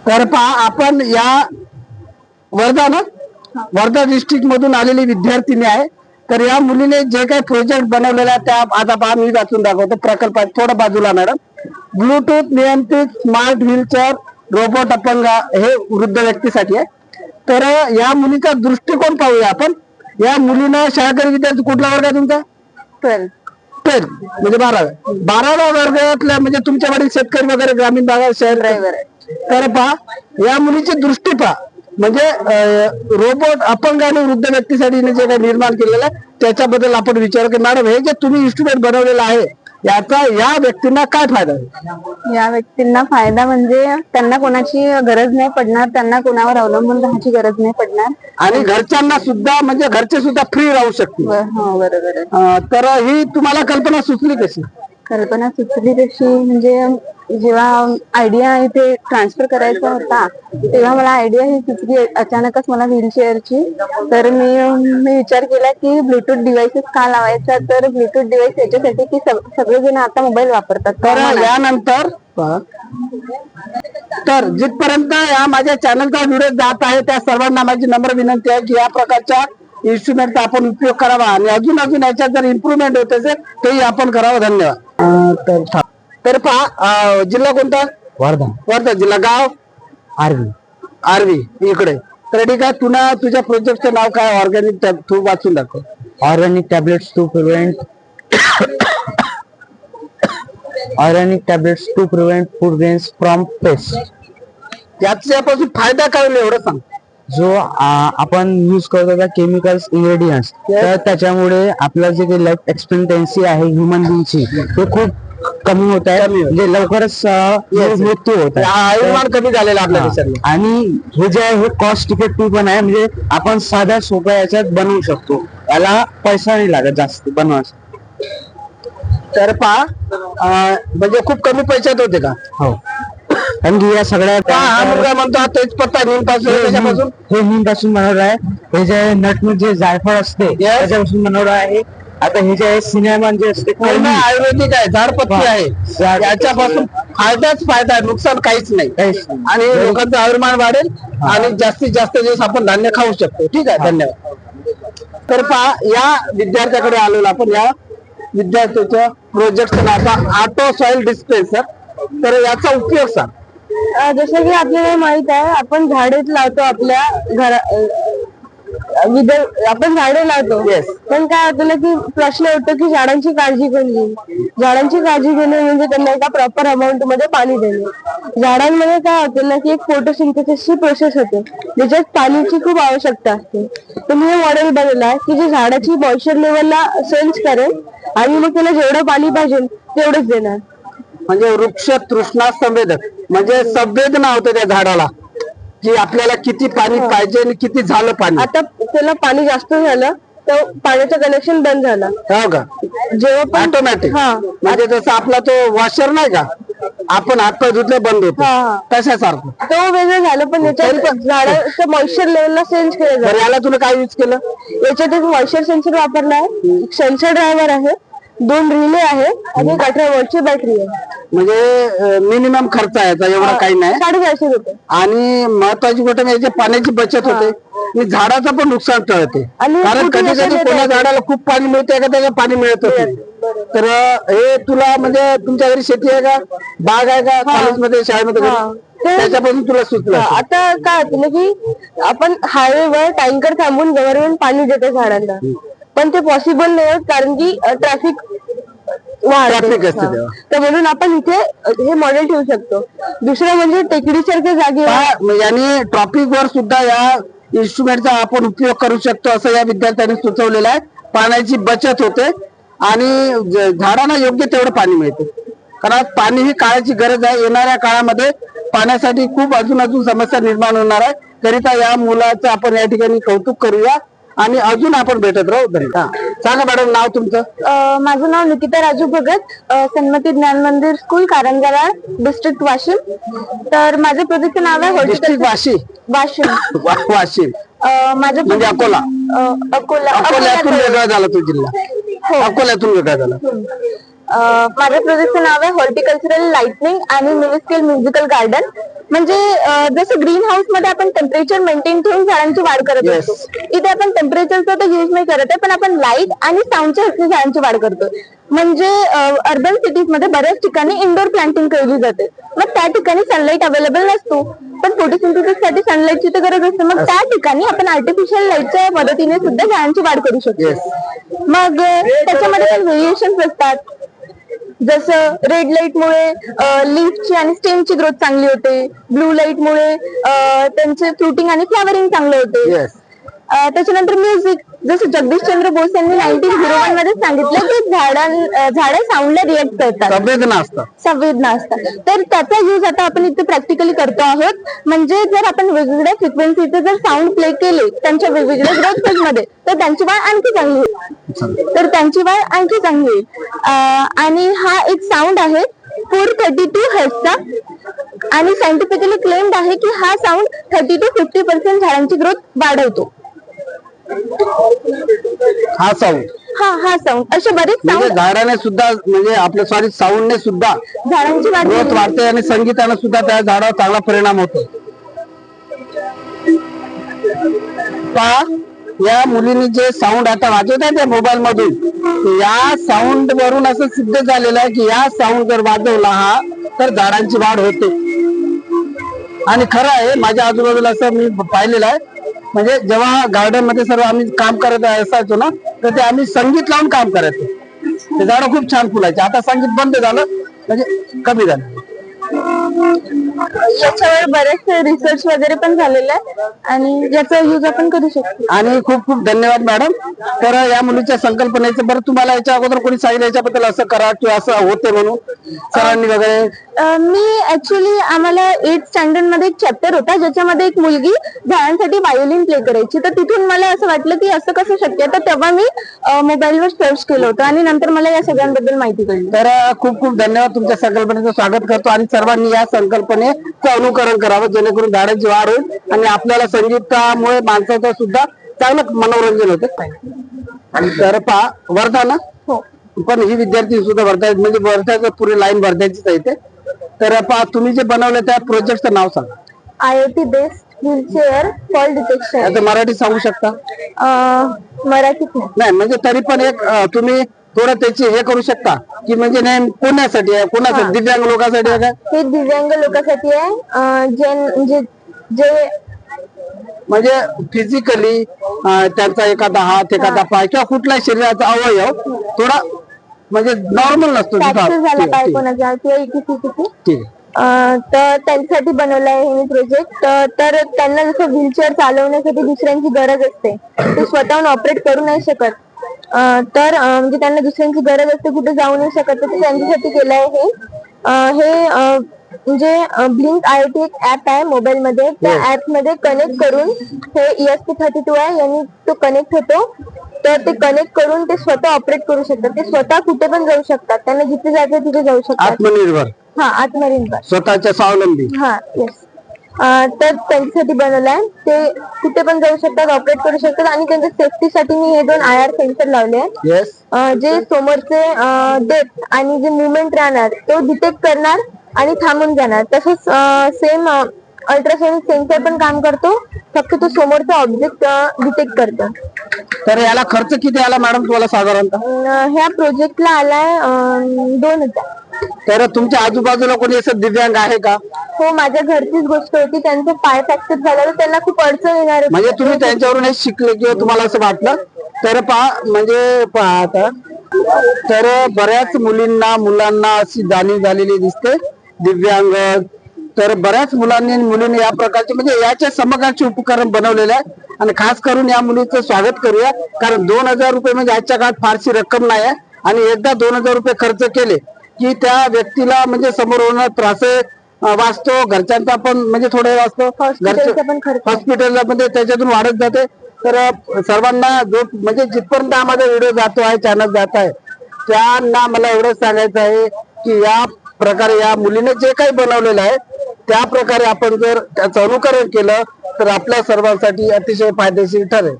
तर पहा आपण या वर्धा ना वर्धा डिस्ट्रिक्ट मधून आलेली विद्यार्थिनी आहे। तर या मुलीने जे काही प्रोजेक्ट बनवलेला आहे त्या आता पहा मी वाचून दाखवतो प्रकल्प थोडं बाजूला मॅडम। ब्लूटूथ नियंत्रित स्मार्ट व्हीलचेअर रोबोट अपंग हे वृद्ध व्यक्तीसाठी आहे। तर या मुलीचा दृष्टिकोन पाहूया आपण। या मुलीनं शाळकरी विद्यार्थी कुठला वर्ग आहे तुमचा? 12 म्हणजे 12व्या वर्गातल्या म्हणजे तुमच्या वडील शेतकरी वगैरे ग्रामीण भागात शहर ड्रायव्हर आहे। तर पहा या मुलीची दृष्टी पहा म्हणजे रोबोट अपंग आणि वृद्ध व्यक्तीसाठी जे काही निर्माण केलेलं आहे त्याच्याबद्दल आपण विचारू की मॅडम हे जे तुम्ही इन्स्ट्रुमेंट बनवलेलं आहे याचा या व्यक्तींना काय फायदा आहे? या व्यक्तींना फायदा म्हणजे त्यांना कोणाची गरज नाही पडणार, त्यांना कोणावर अवलंबून राहायची गरज नाही पडणार आणि घरच्यांना सुद्धा म्हणजे घरचे सुद्धा फ्री राहू शकतील। हो बरोबर। तर ही तुम्हाला कल्पना सुचली कशी? कल्पना सुचली तशी म्हणजे जेव्हा आयडिया इथे ट्रान्सफर करायचा होता तेव्हा मला आयडिया ही सुचली अचानकच मला व्हीलचेअरची। तर मी विचार केला की ब्लूटूथ डिव्हाइसेस का लावायचा, तर ब्लूटूथ डिव्हाइस याच्यासाठी की सगळेजण आता मोबाईल वापरतात। तर यानंतर तर जिथपर्यंत या माझ्या चॅनलचा व्हिडिओ जात आहे त्या सर्वांना माझी नम्र विनंती आहे की या प्रकारच्या इन्स्ट्रुमेंटचा आपण उपयोग करावा आणि अजून याच्यात जर इम्प्रुव्हमेंट होत असेल तेही आपण करावं। धन्यवाद। तर पहा जिल्हा कोणता? वर्धा। वर्धा जिल्हा। गाव? आरवी इकडे। तर ठीक आहे तुझ्या प्रोजेक्टचं नाव काय? ऑर्गॅनिक तू वाचून दाखव। Organic tablets to prevent food grains from pest. याच्यापासून फायदा काय होईल एवढं सांग। जो आपण यूज करतो त्या केमिकल्स इन्ग्रेडियंट्स तर त्याच्यामुळे आपलं जे काही लाईफ एक्सपेक्टन्सी आहे ह्युमन बीइंगची ते खूप कमी होत आहे, म्हणजे लवकरच मृत्यू होत आहे, आयुर्मान कमी झालेला आपल्या देशात। आणि हे जे आहे हे कॉस्ट इफेक्टिव्ह पण आहे, म्हणजे आपण साध्या सोप्या याच्यात बनवू शकतो, याला पैसा नाही लागत जास्त बनवायचा। तर पहा म्हणजे खूप कमी पैशात होते का? हो, कारण की या सगळ्या हा मुलगा म्हणतो तेच पत्ता त्याच्यापासून हे नीमपासून बनवलं आहे। हे जे नटमूट जे जायफळ असते त्याच्यापासून बनवलं आहे। आता हे जे सिनेमान जे असते आयुर्वेदिक आहे, झाडपत्ती आहे, याच्यापासून फायदाच फायदा आहे, नुकसान काहीच नाही। आणि लोकांचं आयुर्मान वाढेल आणि जास्तीत जास्त दिवस आपण धान्य खाऊ शकतो। ठीक आहे, धन्यवाद। तर पहा या विद्यार्थ्याकडे आलेलो आपण। या विद्यार्थ्याच्या प्रोजेक्टचं नाव ऑटो सॉइल डिस्पेन्सर। तर याचा उपयोग सांग। जसं की आपल्याला माहित आहे आपण झाडेच लावतो आपल्या आपण झाडे लावतो, पण काय होतं ना की प्रश्न होतो की झाडांची काळजी कोण घेईल? झाडांची काळजी घेणे म्हणजे त्यांना एका प्रॉपर अमाऊंट मध्ये पाणी देणे। झाडांमध्ये काय होतं ना की एक फोटोसिंथेसिसची प्रोसेस होते ज्याच्यात पाण्याची खूप आवश्यकता असते। तर मी हे मॉडेल बनवलं आहे की जे झाडाची मॉइश्चर लेवलला सेन्स करेल आणि मग त्याला जेवढं पाणी पाहिजे तेवढंच देणार। म्हणजे वृक्ष तृष्णा संवेदक म्हणजे संवेदना होते त्या झाडाला की आपल्याला किती पाणी पाहिजे आणि किती झालं पाणी। आता त्याला पाणी जास्त झालं तर पाण्याचं कनेक्शन बंद झालं, हो का? जेव्हा पण ऑटोमॅटिक म्हणजे जसं आपला तो वॉशर नाही का, आपण हात पाय धुतले बंद होतो तशासारखं तो वेगळं झालं, पण याच्यात झाडाचं मॉइश्चर लेवलला सेन्स केलं जातं। याला तुला काय यूज केलं? याच्यात एक मॉइश्चर सेन्सर वापरला आहे, सेन्सर ड्रायव्हर आहे, 2 रिले आहे आणि 18 वॉटची बॅटरी आहे। म्हणजे मिनिमम खर्च आहे एवढा काही नाही, 450 रुपये। आणि महत्वाची गोष्ट म्हणजे पाण्याची बचत होते आणि झाडाचं पण नुकसान टळते। कारण कधी कधी कोणा झाडाला खूप पाणी मिळते का त्याला पाणी मिळत नाही। तर हे तुला म्हणजे तुमच्या घरी शेती आहे का, बाग आहे का, कॉलेजमध्ये शाळेमध्ये त्याच्यापासून तुला सुचलं? आता काय होतं ना की आपण हायवेवर टँकर थांबून गव्हर्नमेंट पाणी देते झाडांना, पण ते पॉसिबल नाही होत कारण की ट्रॅफिक ट्रॅफिक असते तेव्हा। तर म्हणून आपण इथे हे मॉडेल ठेवू शकतो। दुसरं म्हणजे टेकडीसारख्या जागेवर आणि ट्रॉफिक वर सुद्धा या इन्स्ट्रुमेंटचा आपण उपयोग करू शकतो असं या विद्यार्थ्यांनी सुचवलेलं आहे। पाण्याची बचत होते आणि झाडांना योग्य तेवढं पाणी मिळते, कारण पाणी ही काळाची गरज आहे। येणाऱ्या काळामध्ये पाण्यासाठी खूप अजून समस्या निर्माण होणार आहे, करिता या मुलाचं आपण या ठिकाणी कौतुक करूया आणि अजून आपण भेटत राहू। सांगा मॅडम नाव तुमचं? माझं नाव निकिता राजू भगत, सन्मती ज्ञान मंदिर स्कूल, कारंजा, डिस्ट्रिक्ट वाशिम। तर माझं प्रोजेक्टचं नाव आहे डिस्ट्रिक्ट वाशिम। माझं म्हणजे अकोला? अकोल्यातून वेगळा झाला तो जिल्हा, अकोल्यातून वेगळा झाला। माझ्या प्रोजेक्टचं नाव आहे हॉर्टिकल्चरल लाइटनिंग आणि मिनी स्केल म्युझिकल गार्डन। म्हणजे जसं ग्रीन हाऊस मध्ये आपण टेम्परेचर मेंटेन ठेवून झाडांची वाढ करत Yes. असतो, इथे आपण टेम्परेचरचा तर यूज नाही करत आहे, पण आपण लाईट आणि साऊंडच्या ह्याने झाडांची वाढ करतो. म्हणजे अर्बन सिटीज मध्ये बऱ्याच ठिकाणी इंडोर प्लांटिंग केली जाते, मग त्या ठिकाणी सनलाईट अवेलेबल नसतो, पण फोटोसिंथेसिस साठी सनलाईटची तर गरज असते. मग त्या ठिकाणी आपण आर्टिफिशियल लाईटच्या मदतीने सुद्धा झाडांची वाढ करू शकतो. मग त्याच्यामध्ये पण व्हेरिएशन्स असतात, जसं रेड लाईट मुळे लीफची आणि स्टेमची ग्रोथ चांगली होते, ब्लू लाईट मुळे त्यांचे फ्रुटिंग आणि फ्लावरिंग चांगलं होते. त्याच्यानंतर म्युझिक, जसं जगदीशचंद्र बोस यांनी 1901 मध्ये सांगितलं की झाडं साऊंडला रिएक्ट करतात, संवेदना असतात. तर त्याचा यूज आता आपण इथे प्रॅक्टिकली करतो आहोत. म्हणजे जर आपण वेगवेगळ्या फ्रिक्वेन्सीचे जर साऊंड प्ले केले त्यांच्या वेगवेगळ्या ग्रोथ फेज मध्ये, तर त्यांची वाढ आणखी चांगली होईल. आणि हा एक साऊंड आहे 432 हर्ट्झचा, आणि सायंटिफिकली क्लेम्ड आहे की हा साऊंड 30 to 50% झाडांची ग्रोथ वाढवतो. हा साऊंड असे बरेच साऊंड झाडाने सुद्धा, म्हणजे आपल्या साऊंडने सुद्धा झाडांची वाढ ग्रोथ वाढते आणि संगीताने सुद्धा त्या झाडावर चांगला परिणाम होतो. या मुलीने जे साऊंड आता वाजवत आहे त्या मोबाईल मधून, या साऊंड वरून असं सिद्ध झालेलं आहे की या साऊंड जर वाजवला हा तर झाडांची वाढ होते. आणि खरं आहे, माझ्या आजूबाजूला असं मी पाहिलेलं आहे. म्हणजे जेव्हा गार्डन मध्ये सर्व आम्ही काम करत असायचो ना, तर ते आम्ही संगीत लावून काम करायचो. ते झाडं खूप छान फुलायचे. आता संगीत बंद झालं, म्हणजे कमी झालं. याच्यावर बरेचसे रिसर्च वगैरे पण झालेलं आहे आणि याचा यूज आपण करू शकतो. आणि खूप खूप धन्यवाद मॅडम. तर या मुलीच्या संकल्पनेचं, बरं तुम्हाला याच्या अगोदर कोणी सांगितलं याच्याबद्दल असं करा किंवा असं होते म्हणून, सरांनी वगैरे? मी ऍक्च्युली, आम्हाला 8th स्टँडर्ड मध्ये एक चॅप्टर होता ज्याच्यामध्ये एक मुलगी झाडांसाठी व्हायोलिन प्ले करायची, तर तिथून मला असं वाटलं की असं कसं शक्य, तर तेव्हा मी मोबाईलवर सर्च केलं होतं आणि नंतर मला या सगळ्यांबद्दल माहिती कळली. तर खूप खूप धन्यवाद. तुमच्या संकल्पनेचं स्वागत करतो आणि सर्वांनी या संकल्पनेचं अनुकरण करावं, जेणेकरून झाडांची वाढ होईल आणि आपल्याला संगीतामुळे माणसाचं सुद्धा चांगलं मनोरंजन होतं. आणि तर पहा, वर्धा ना, पण ही विद्यार्थी सुद्धा वर्धा, म्हणजे वर्ध्याचं पुरी लाईन वर्ध्याचीच आहे ते. तर पहा, तुम्ही जे बनवलं त्या प्रोजेक्टचं नाव सांगा. IoT based wheelchair fall detection. आता मराठी सांगू शकता? मराठीत नाही, म्हणजे तरी पण एक तुम्ही थोडं त्याची हे करू शकता की म्हणजे नाही कोणासाठी आहे, कोणासाठी? दिव्यांग लोकांसाठी आहे का? हे दिव्यांग लोकांसाठी आहे, जे म्हणजे फिजिकली त्यांचा एखादा हात, एखादा पाय किंवा कुठला शरीराचा अवयव थोडा म्हणजे नॉर्मल नसतो, फ्रॅक्चर झाला पाय कोणाचा किंवा किती ठीक आहे. तर त्यांच्यासाठी बनवलं आहे हे प्रोजेक्ट. तर त्यांना जसं व्हीलचेअर चालवण्यासाठी दुसऱ्यांची गरज असते, ते स्वतःहून ऑपरेट करू नाही शकत, तर म्हणजे त्यांना दुसऱ्यांची गरज असते, कुठे जाऊ नाही शकत, तर त्यांच्यासाठी केलं आहे हे. म्हणजे ब्लिंक IoT एक ऍप आहे मोबाईल मध्ये, त्या ऍप मध्ये कनेक्ट करून, हे ESP32 आहे यांनी तो कनेक्ट होतो, तर ते कनेक्ट करून ते स्वतः ऑपरेट करू शकतात, ते स्वतः कुठे पण जाऊ शकतात, त्यांना जिथे जायचं तिथे जाऊ शकतात. आत्मनिर्भर, आत्मनिर्भर, स्वतःच्या स्वावलंबी. येस. तर त्यांच्यासाठी बनवलं आहे, ते कुठे पण जाऊ शकतात, ऑपरेट करू शकतात. आणि त्यांच्या सेफ्टीसाठी मी हे 2 IR सेन्सर लावले आहेत, जे समोरचे डेप्थ आणि जे मुवमेंट राहणार तो डिटेक्ट करणार आणि थांबून जाणार. तसंच सेम अल्ट्रासोनिक सेन्सर पण काम करतो, फक्त तो समोरचा ऑब्जेक्ट डिटेक्ट करतो. तर याला खर्च किती आला मॅडम तुम्हाला साधारणतः? ह्या प्रोजेक्टला आलाय 2000. तर तुमच्या आजूबाजूला कोणी असं दिव्यांग आहे का? हो, माझ्या घरचीच गोष्ट होती, त्यांचं पाय फ्रॅक्चर झालं, तर त्यांना खूप अडचण येणार. म्हणजे तुम्ही त्यांच्यावरून हे शिकले किंवा तुम्हाला असं वाटलं? तर पहा, म्हणजे पहा आता, तर बऱ्याच मुलांना अशी जाणीव झालेली दिसते, दिव्यांग. तर बऱ्याच मुलींनी या प्रकारचे म्हणजे याच्या समकक्ष उपकरण बनवलेले आहे. आणि खास करून या मुलीचं स्वागत करूया, कारण 2000 रुपये म्हणजे आजच्या काळात फारशी रक्कम नाही आहे. आणि एकदा 2000 रुपये खर्च केले की त्या व्यक्तीला म्हणजे समोर होणार त्रास वाचतो, घरच्यांचा पण म्हणजे थोडे वाचतो, हॉस्पिटलला पण त्याच्यातून वाढत जाते. तर सर्वांना जो म्हणजे जिथपर्यंत आम्हाला व्हिडिओ जातो आहे, चॅनल जात आहे, त्यांना मला एवढंच सांगायचं आहे की या प्रकारे या मुलीने जे काही बनवलेलं आहे त्या प्रकारे आपण जर त्याचं अनुकरण केलं तर आपल्या सर्वांसाठी अतिशय फायदेशीर ठरेल.